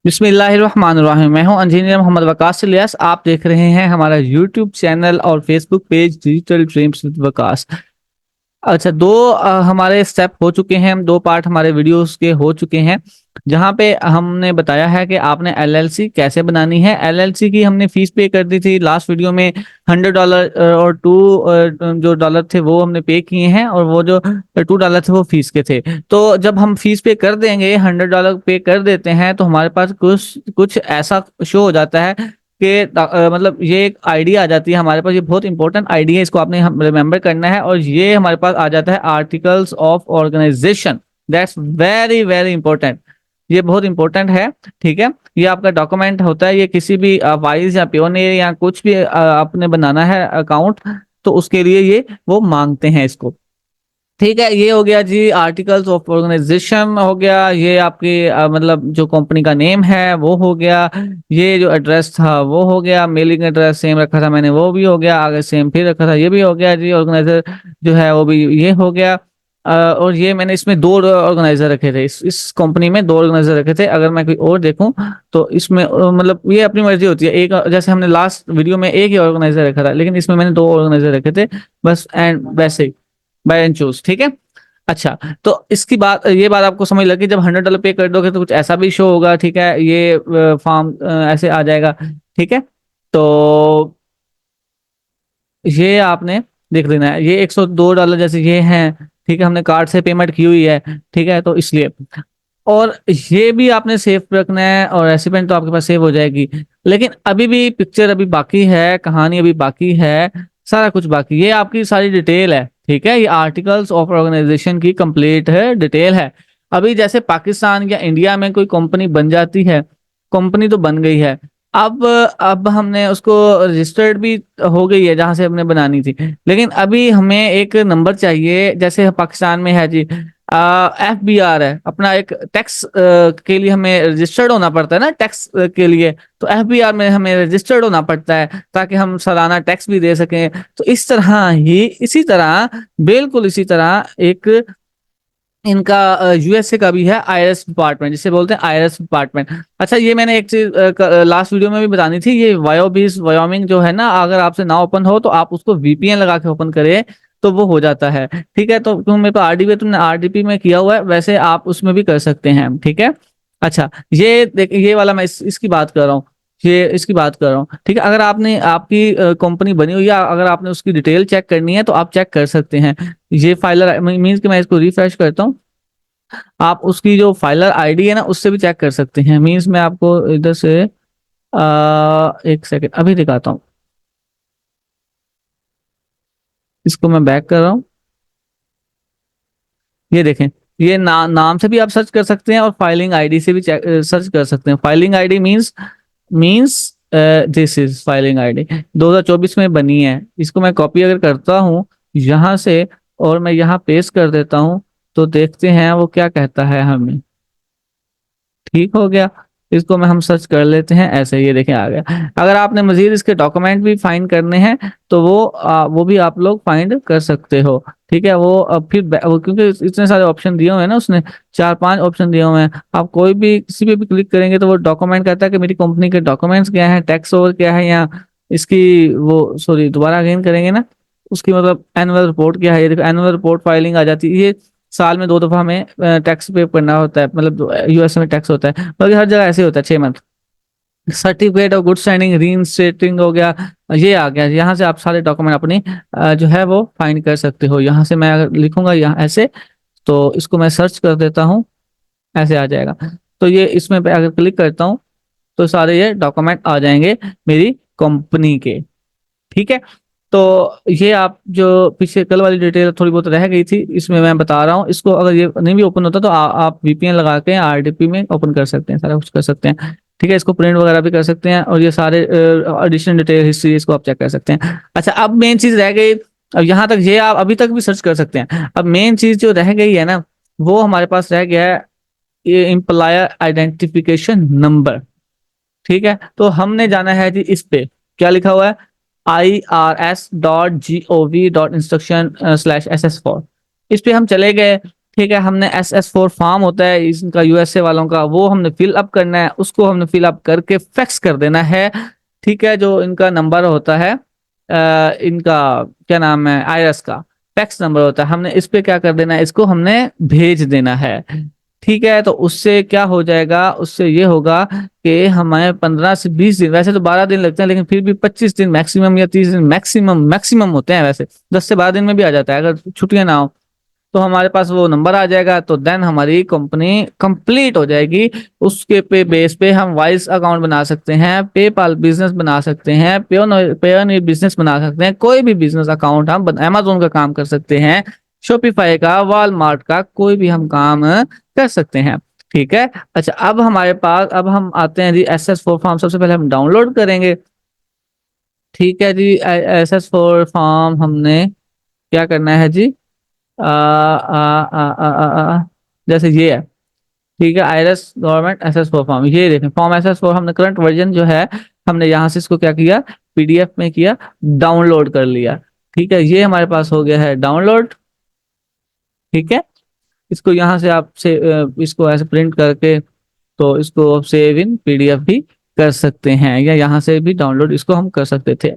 बिस्मिल्लाहिर्रहमानिर्रहीम। मैं हूं इंजीनियर मोहम्मद वकास इलियास। आप देख रहे हैं हमारा यूट्यूब चैनल और Facebook page digital dreams with Waqas. अच्छा, दो हमारे स्टेप हो चुके हैं, दो पार्ट हमारे वीडियोस के हो चुके हैं, जहां पे हमने बताया है कि आपने एलएलसी कैसे बनानी है। एलएलसी की हमने फीस पे कर दी थी लास्ट वीडियो में। $100 और जो डॉलर थे वो हमने पे किए हैं, और वो जो $2 थे वो फीस के थे। तो जब हम फीस पे कर देंगे, $100 पे कर देते हैं, तो हमारे पास कुछ कुछ ऐसा शो हो जाता है कि मतलब ये एक आईडी आ जाती है हमारे पास। ये बहुत इंपॉर्टेंट आईडी है, इसको आपने रिमेंबर करना है। और ये हमारे पास आ जाता है articles of organisation. That's very very important. ये बहुत इंपॉर्टेंट है। ठीक है, ये आपका डॉक्यूमेंट होता है। ये किसी भी वाइज या पियोनियर या कुछ भी आपने बनाना है अकाउंट, तो उसके लिए ये वो मांगते हैं इसको। ठीक है, ये हो गया जी, आर्टिकल्स ऑफ ऑर्गेनाइजेशन हो गया। ये आपकी मतलब जो कंपनी का नेम है वो हो गया। ये जो एड्रेस था वो हो गया। मेलिंग एड्रेस सेम रखा था मैंने, वो भी हो गया। आगे सेम फिर रखा था, ये भी हो गया जी। ऑर्गेनाइजर जो है वो भी ये हो गया। और ये मैंने इसमें दो ऑर्गेनाइजर रखे थे, इस कंपनी में दो ऑर्गेनाइजर रखे थे। अगर मैं कोई और देखूं तो इसमें मतलब ये अपनी मर्जी होती है। एक जैसे हमने लास्ट वीडियो में एक ही ऑर्गेनाइजर रखा था, लेकिन इसमें मैंने दो ऑर्गेनाइजर रखे थे बस, एंड वैसे ही बाय एंड चूज। ठीक है। अच्छा, तो इसकी बात, ये बात आपको समझ लगी। जब $100 पे कर दोगे तो कुछ ऐसा भी शो होगा। ठीक है, ये फॉर्म ऐसे आ जाएगा। ठीक है, तो ये आपने देख लेना है। ये $102 जैसे ये है। ठीक है, हमने कार्ड से पेमेंट की हुई है। ठीक है, तो इसलिए, और ये भी आपने सेव रखना है, और रेसिपेंट तो आपके पास सेव हो जाएगी। लेकिन अभी भी पिक्चर अभी बाकी है, कहानी अभी बाकी है, सारा कुछ बाकी। ये आपकी सारी डिटेल है। ठीक है, ये आर्टिकल्स ऑफ ऑर्गेनाइजेशन की कंप्लीट है, डिटेल है। अभी जैसे पाकिस्तान या इंडिया में कोई कंपनी बन जाती है, कंपनी तो बन गई है। अब हमने उसको रजिस्टर्ड भी हो गई है जहां से हमने बनानी थी। लेकिन अभी हमें एक नंबर चाहिए, जैसे पाकिस्तान में है जी FBR है अपना, एक टैक्स के लिए हमें रजिस्टर्ड होना पड़ता है ना, टैक्स के लिए। तो FBR में हमें रजिस्टर्ड होना पड़ता है ताकि हम सालाना टैक्स भी दे सकें। तो इस तरह ही, इसी तरह, बिल्कुल इसी तरह एक इनका यूएसए का भी है आईआरएस डिपार्टमेंट, जिसे बोलते हैं आईआरएस डिपार्टमेंट। अच्छा, ये मैंने एक चीज लास्ट वीडियो में भी बतानी थी। ये वायोबीज वायोमिंग जो है ना, अगर आपसे ना ओपन हो तो आप उसको VPN लगा के ओपन करें, तो वो हो जाता है। ठीक है, तो तुम मेरे पास आरडीपी, तुमने आरडीपी में किया हुआ है, वैसे आप उसमें भी कर सकते हैं। ठीक है। अच्छा, ये देख, ये वाला मैं इसकी बात कर रहा हूँ। ये इसकी बात कर रहा हूँ। ठीक है, अगर आपने आपकी कंपनी बनी हुई है, अगर आपने उसकी डिटेल चेक करनी है तो आप चेक कर सकते हैं। ये फाइलर मीन्स कि मैं इसको रिफ्रेश करता हूँ, आप उसकी जो फाइलर आईडी है ना उससे भी चेक कर सकते हैं। मीन्स मैं आपको इधर से एक सेकंड अभी दिखाता हूँ। इसको मैं बैक कर रहा हूँ। ये देखें, ये नाम से भी आप सर्च कर सकते हैं, और फाइलिंग आईडी से भी सर्च कर सकते हैं। Filing ID means this is filing ID 2024 में बनी है। इसको मैं कॉपी अगर करता हूँ यहाँ से, और मैं यहाँ पेस्ट कर देता हूँ, तो देखते हैं वो क्या कहता है हमें। ठीक हो गया। इसको मैं हम सर्च कर लेते हैं ऐसे, ये देखें आ गया। अगर आपने मजीद इसके डॉक्यूमेंट भी फाइंड करने हैं तो वो भी आप लोग फाइंड कर सकते हो। ठीक है, वो अब फिर वो, क्योंकि इतने सारे ऑप्शन दिए हुए हैं ना उसने, 4-5 ऑप्शन दिए हुए हैं। आप कोई भी किसी पे भी क्लिक करेंगे तो वो डॉक्यूमेंट कहता है कि मेरी कंपनी के डॉक्यूमेंट्स क्या है, टैक्स ओवर क्या है, या इसकी वो सॉरी दोबारा अगेन करेंगे ना, उसकी मतलब एनुअल रिपोर्ट क्या है। ये देखो, एनुअल रिपोर्ट फाइलिंग आ जाती है। ये साल में 2 दफा हमें टैक्स पे करना होता है, मतलब यूएस में टैक्स होता है, बल्कि हर जगह ऐसे होता है 6 month. Certificate of good standing री हो गया। ये आ गया, यहाँ से आप सारे डॉक्यूमेंट अपने जो है वो फाइंड कर सकते हो। यहाँ से मैं अगर लिखूंगा यहाँ ऐसे, तो इसको मैं सर्च कर देता हूँ, ऐसे आ जाएगा। तो ये इसमें पे अगर क्लिक करता हूँ तो सारे ये डॉक्यूमेंट आ जाएंगे मेरी कंपनी के। ठीक है, तो ये आप जो पीछे कल वाली डिटेल थोड़ी बहुत रह गई थी, इसमें मैं बता रहा हूँ। इसको अगर ये नहीं भी ओपन होता तो आप VPN लगा के आरडीपी में ओपन कर सकते हैं, सारा कुछ कर सकते हैं। ठीक है, इसको प्रिंट वगैरह भी कर सकते हैं, और ये सारे एडिशनल डिटेल हिस्ट्री इसको आप चेक कर सकते हैं। अच्छा, अब मेन चीज रह गई। अब यहाँ तक ये आप अभी तक भी सर्च कर सकते हैं। अब मेन चीज जो रह गई है ना, वो हमारे पास रह गया है, ये एम्प्लॉयर आइडेंटिफिकेशन नंबर। ठीक है, तो हमने जाना है जी इस पे, क्या लिखा हुआ है, IRS.gov.instruction/SS4। इस पे हम चले गए। ठीक है, हमने SS4 फॉर्म होता है इनका यूएसए वालों का, वो हमने फिल अप करना है, उसको हमने फिल अप करके फैक्स कर देना है। ठीक है, जो इनका नंबर होता है इनका क्या नाम है, आईआरएस का फैक्स नंबर होता है, हमने इस पे क्या कर देना है, इसको हमने भेज देना है। ठीक है, तो उससे क्या हो जाएगा, उससे ये होगा कि हमें 15 से 20 दिन, वैसे तो 12 दिन लगते हैं, लेकिन फिर भी 25 दिन मैक्सिमम या 30 दिन मैक्सिमम मैक्सिमम होते हैं, वैसे 10 से 12 दिन में भी आ जाता है अगर छुट्टियां ना हो। तो हमारे पास वो नंबर आ जाएगा, तो देन हमारी कंपनी कंप्लीट हो जाएगी। उसके पे बेस पे हम वाइस अकाउंट बना सकते हैं, पेपाल बिजनेस बना सकते हैं, पेयोनियर बिजनेस बना सकते हैं, कोई भी बिजनेस अकाउंट हम अमेजोन का काम कर सकते हैं, शॉपिफाई का, वॉलमार्ट का, कोई भी हम काम कर सकते हैं। ठीक है। अच्छा, अब हमारे पास, अब हम आते हैं जी SS4 फॉर्म, सबसे पहले हम डाउनलोड करेंगे। ठीक है जी, SS4 फॉर्म हमने क्या करना है जी, जैसे ये है। ठीक है, आईआरएस गवर्नमेंट SS4 फॉर्म, ये देखें फॉर्म SS4 हमने करंट वर्जन जो है, हमने यहाँ से इसको क्या किया, पीडीएफ में किया, डाउनलोड कर लिया। ठीक है, ये हमारे पास हो गया है डाउनलोड। ठीक है, इसको यहाँ से आप से इसको ऐसे प्रिंट करके, तो इसको आप सेव इन पीडीएफ भी कर सकते हैं, या यहाँ से भी डाउनलोड इसको हम कर सकते थे।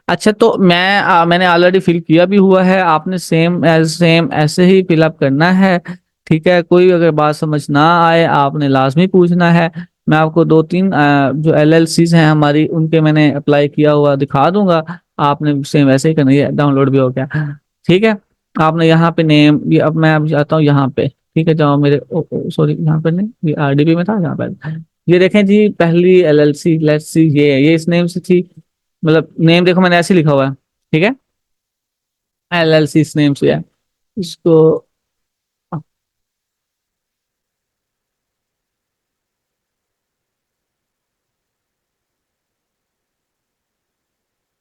अच्छा, तो मैंने ऑलरेडी फिल किया भी हुआ है, आपने सेम ऐसे ही फिलअप करना है। ठीक है, कोई अगर बात समझ ना आए आपने लाजमी पूछना है। मैं आपको 2-3 जो LLCs हैं हमारी, उनके मैंने अप्लाई किया हुआ दिखा दूंगा, आपने सेम वैसे ही करना है। डाउनलोड भी हो गया। ठीक है, आपने यहाँ पे नेम, ये अब मैं अब जाता हूँ यहाँ पे। ठीक है, जाओ मेरे, सॉरी यहाँ पर नहीं, ये RDB में था यहाँ पर। ये देखें जी, पहली LLC, लेट्स सी, ये इस नेम से थी, मतलब नेम देखो मैंने ऐसे लिखा हुआ है। ठीक है, LLC इस नेम से है। इसको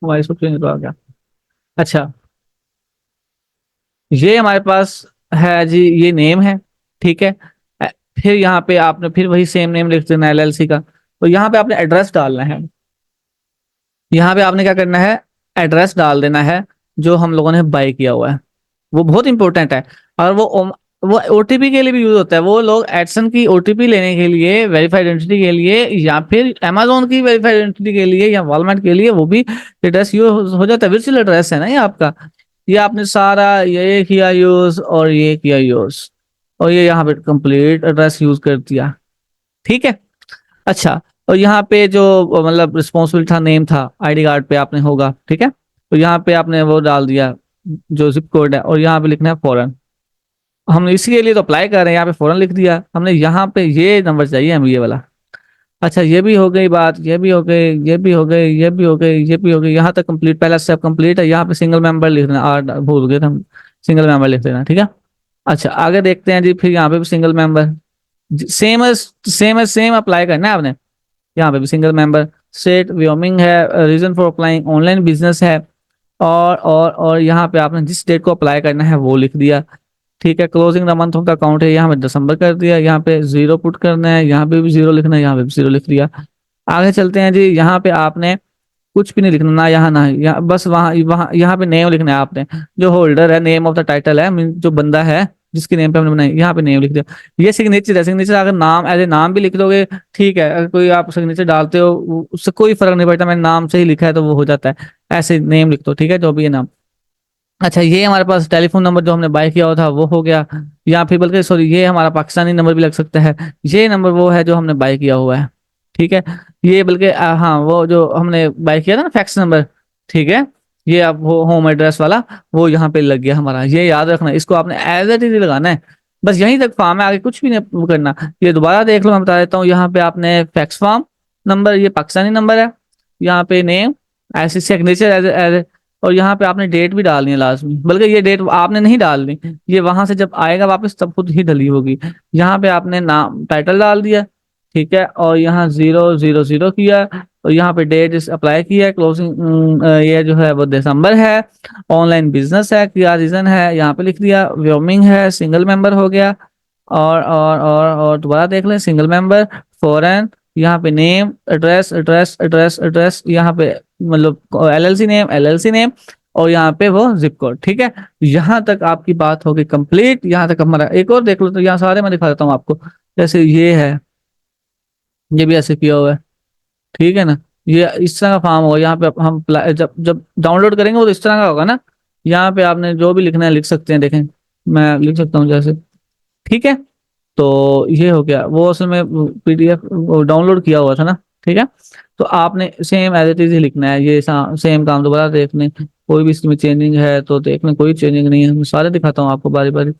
हमारे इसको चेंज करवा गया। अच्छा, ये हमारे पास है जी, ये नेम है। ठीक है, अ, फिर यहाँ पे आपने फिर वही सेम नेम लिख देना LLC का, तो यहाँ पे आपने एड्रेस डालना है। यहाँ पे आपने क्या करना है, एड्रेस डाल देना है जो हम लोगों ने बाय किया हुआ है, वो बहुत इंपॉर्टेंट है। और वो ओटीपी के लिए भी यूज होता है, वो लोग एडसन की ओटीपी लेने के लिए, वेरीफाइड आइडेंटिटी के लिए, या फिर अमेजोन की वेरीफाइड आइडेंटिटी के लिए, या वॉलमार्ट के लिए, वो भी एड्रेस यूज हो जाता है, वर्चुअल एड्रेस है ना ये आपका। ये आपने सारा ये किया यूज, और ये किया यूज, और ये यहाँ पे कंप्लीट एड्रेस यूज कर दिया। ठीक है। अच्छा, और यहाँ पे जो मतलब रिस्पॉन्सिबल था, नेम था, आईडी कार्ड पे आपने होगा। ठीक है, तो यहाँ पे आपने वो डाल दिया जो जिप कोड है, और यहाँ पे लिखना है फॉरेन। हम इसी के लिए तो अप्लाई कर रहे हैं, यहाँ पे फॉरेन लिख दिया हमने, यहाँ पे ये नंबर चाहिए हमें, ये वाला। अच्छा, ये भी हो गई बात, ये भी हो गई, ये भी हो गई, ये भी हो गई, ये भी हो गई, यहाँ तक कंप्लीट, पहला स्टेप कंप्लीट है। यहाँ पे सिंगल मेंबर लिख देना, भूल गए थे हम, सिंगल मेंबर लिख देना। ठीक है। अच्छा, आगे देखते हैं जी, फिर यहाँ पे भी सिंगल मेंबर, सेम अप्लाई करना है आपने। यहाँ पे भी सिंगल मेंबर, स्टेट व्योमिंग है, reason for applying online business है, और यहाँ पे आपने जिस डेट को अप्लाई करना है वो लिख दिया। ठीक है, closing the month of the account है, यहाँ पे दिसंबर कर दिया, यहाँ पे जीरो पुट करना है, यहाँ पे भी जीरो लिखना है, यहाँ पे भी जीरो लिख दिया। आगे चलते हैं जी, यहाँ पे आपने कुछ भी नहीं लिखना, ना यहाँ ना यहाँ, बस वहाँ वहाँ यहाँ पे नेम लिखना है आपने, जो होल्डर है, नेम ऑफ द टाइटल है, जो बंदा है जिसके नेम पे हमने बनाई, यहाँ पे नेम लिख दिया। ये सिग्नेचर है, सिग्नेचर अगर नाम एज ए नाम भी लिख दोगे ठीक है, अगर कोई आप सिग्नेचर डालते हो उससे कोई फर्क नहीं पड़ता, मैंने नाम से ही लिखा है तो वो हो जाता है, ऐसे नेम लिख दो। ठीक है, जो भी है नाम। अच्छा, ये हमारे पास टेलीफोन नंबर जो हमने बाय किया हुआ था वो हो गया, या फिर बल्कि सॉरी, ये हमारा पाकिस्तानी नंबर भी लग सकता है, ये नंबर वो है जो हमने बाय किया हुआ है। ठीक है, ये बल्कि हाँ, वो जो हमने बाय किया था ना, फैक्स नंबर। ठीक है, ये अब वो होम एड्रेस वाला, वो यहाँ पे लग गया हमारा, ये याद रखना, इसको आपने एज एट इज लगाना है, बस यहीं तक फॉर्म है, आगे कुछ भी नहीं वो करना। ये दोबारा देख लो, मैं बता देता हूँ, यहाँ पे आपने फैक्स फॉर्म नंबर, ये पाकिस्तानी नंबर है, यहाँ पे नेम, ऐसे सिग्नेचर एज, और यहाँ पे आपने डेट भी डालनी है लाजमी, बल्कि ये डेट आपने नहीं डालनी, ये वहां से जब आएगा वापस तब खुद ही डली होगी। यहाँ पे आपने नाम टाइटल डाल दिया। ठीक है, और यहाँ 000 किया, और यहाँ पे डेट इस अप्लाई किया, क्लोजिंग ये जो है वो दिसंबर है, ऑनलाइन बिजनेस है, क्या रीजन है यहाँ पे लिख दिया, व्योमिंग है, सिंगल मेंबर हो गया, और दोबारा देख लें, सिंगल मेंबर, फॉरेन, यहाँ पे name, address address address address, यहाँ पे मतलब LLC नेम, LLC नेम, और यहाँ पे वो जिप कोड। ठीक है, यहाँ तक आपकी बात होगी कंप्लीट। यहाँ तक हमारा एक और देख लो, तो यहाँ सारे मैं दिखा देता हूँ आपको। जैसे ये है, ये भी ऐसे किया हुआ है। ठीक है ना, ये इस तरह का फॉर्म होगा। यहाँ पे हम जब जब डाउनलोड करेंगे वो तो इस तरह का होगा ना। यहाँ पे आपने जो भी लिखना है लिख सकते हैं, देखें मैं लिख सकता हूँ जैसे। ठीक है, तो ये हो गया, वो उसमें पीडीएफ डाउनलोड किया हुआ था ना। ठीक है, तो आपने सेम एज इट इज ही लिखना है, ये सेम काम दोबारा देखने। कोई भी इसमें चेंजिंग है तो देखने, कोई चेंजिंग नहीं है। मैं सारे दिखाता हूँ आपको बारी बारी।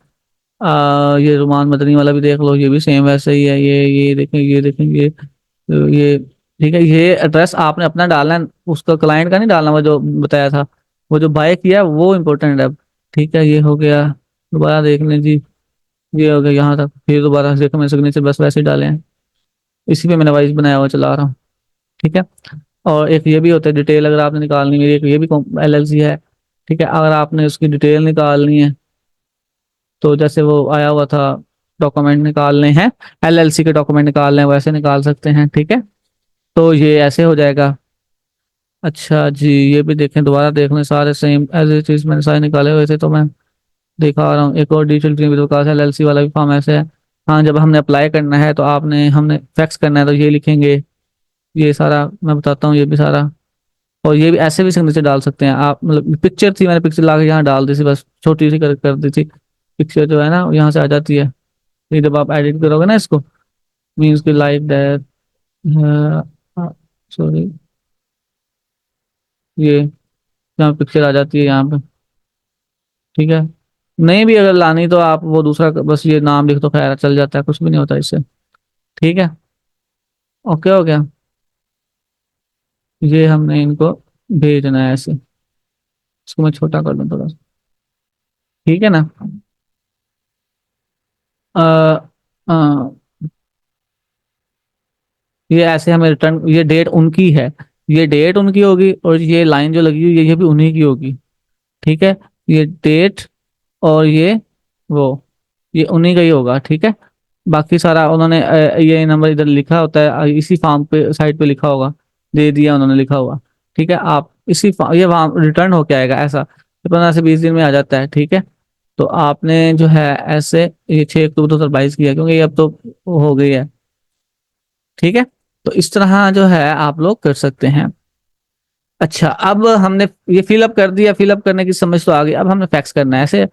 ये रुमान मदनी वाला भी देख लो, ये भी सेम वैसे ही है। ये देखें, ये देखें, ये ठीक है। ये एड्रेस आपने अपना डालना है, उसका क्लाइंट का नहीं डालना, वो जो बताया था, वो जो बाय किया वो इम्पोर्टेंट है। ठीक है, ये हो गया। दोबारा देख लें जी, ये हो गया यहाँ तक। फिर दोबारा देखो, मैं सिग्नेचर बस वैसे ही डाले हैं, इसी पे मैंने वाइस बनाया हुआ चला रहा हूँ। ठीक है, और एक ये भी होता है डिटेल, अगर आपने निकालनी है। एक ये भी एलएलसी है। ठीक है, अगर आपने उसकी डिटेल निकालनी है तो जैसे वो आया हुआ था, डॉक्यूमेंट निकालने हैं, एलएलसी के डॉक्यूमेंट निकालने हैं, वैसे निकाल सकते हैं। ठीक है, तो ये ऐसे हो जाएगा। अच्छा जी, ये भी देखें, दोबारा देख लें, सारे सेम एज इट इज मैंने सारे निकाले हुए थे, तो मैं दिखा रहा हूँ। एक और डिजिटल प्रीमियम विकास एलएलसी वाला भी फॉर्म ऐसे है। हाँ, जब हमने अप्लाई करना है तो आपने हमने फैक्स करना है तो ये लिखेंगे। ये सारा मैं बताता हूँ, ये भी सारा। और ये भी ऐसे भी सिग्नेचर डाल सकते हैं आप, मतलब पिक्चर थी, मैंने पिक्चर ला के यहाँ डाल दी थी, बस छोटी सी कर दी थी। पिक्चर जो है ना यहाँ से आ जाती है। ये जब आप एडिट करोगे ना इसको, मीन्स की लाइक दैट, सॉरी, ये यहाँ पिक्चर आ जाती है यहाँ पे। ठीक है, नहीं भी अगर लानी तो आप वो दूसरा बस ये नाम लिख दो, खैर चल जाता है, कुछ भी नहीं होता इससे। ठीक है, ओके हो गया। ये हमने इनको भेजना है ऐसे। इसको मैं छोटा कर दूं थोड़ा सा। ठीक है ना। आ, आ, ये ऐसे हमें रिटर्न, ये डेट उनकी है, ये डेट उनकी होगी, और ये लाइन जो लगी हुई है ये भी उन्हीं की होगी। ठीक है, ये डेट और वो ये उन्हीं का ही होगा। ठीक है, बाकी सारा उन्होंने ये नंबर इधर लिखा होता है, इसी फॉर्म पे साइड पे लिखा होगा, दे दिया उन्होंने लिखा हुआ। ठीक है, आप ये वहाँ रिटर्न होके आएगा ऐसा, 15 से 20 दिन में आ जाता है। ठीक है, तो आपने जो है ऐसे, ये 6 अक्टूबर 2022 की है, क्योंकि ये अब तो हो गई है। ठीक है, तो इस तरह जो है आप लोग कर सकते हैं। अच्छा, अब हमने ये फिलअप कर दिया, फिलअप करने की समझ तो आ गई। अब हमने फैक्स करना है ऐसे।